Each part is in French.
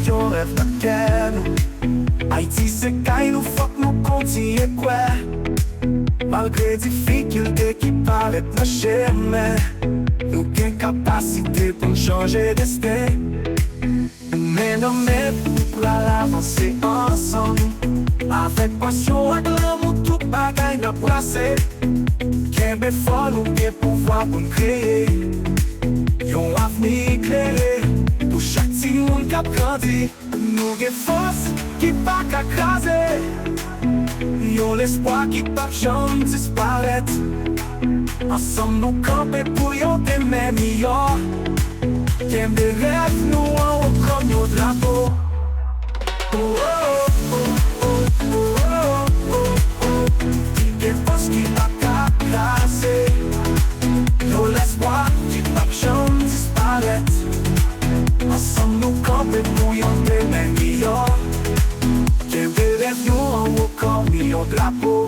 yo rêve naquele Haïti c'est qu'à nous faut que nous continuions quoi Malgré difficultés qui paraissent nos chemins nous avons capacité pour changer destin mais non mais pour l'avancer ensemble avec passion et l'amour tout bagaille n'a brassé qu'un bel fort nous bien pouvoir pour créer un avenir éclairé pour chaque petit monde qui a grandi nous avons force qui pas qu'à craser Yon l'espoir qui pas jamais disparaître Ensemble nous camper pour yon demain meilleur Qu'un des rêves nous en haut comme yon drapeau Oh oh oh oh oh oh oh oh Yon force qui pas qu'à craser Yon l'espoir qui pas jamais disparaître Ensemble nous camper pour yon demain meilleur Qu'un des rêves nous en haut comme yon drapeau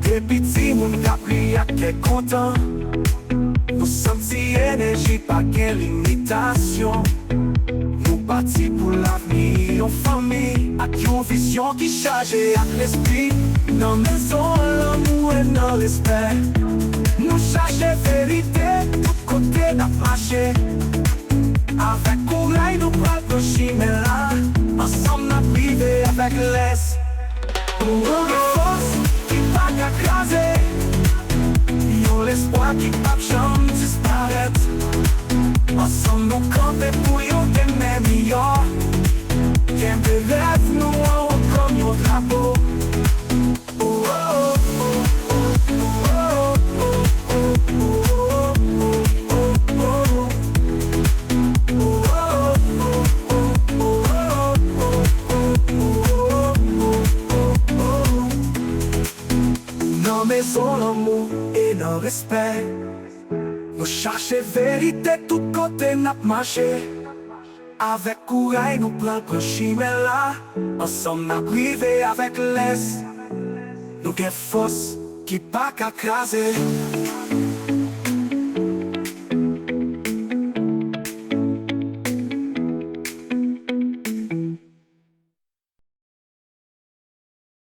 Des petits moun appris à qu'est content Nous sommes si énergie, pas qu'une limitation Nous partis pour l'avenir, en famille Avec une vision qui charge avec l'esprit Dans maison, l'amour et dans l'esprit Nous cherchons vérité, tout côté n'a marché Avec courage, nous prenons le chemin là Ensemble, n'a privé avec l'Est Pour une force qui pas qu'à craser Yon l'espoir qui pas jamais disparaître Ensemble nous camper pour yon demain meilleur Qu'un des rêves nous en haut comme yon drapeau Oh oh oh oh oh oh oh oh Dans maison l'amour et le respect Nous cherchons vérité tout côté n'a marché Avec courage nous prenons le chemin là Ensemble n'a privé avec l'Est Nous avons force qui pas qu'à craser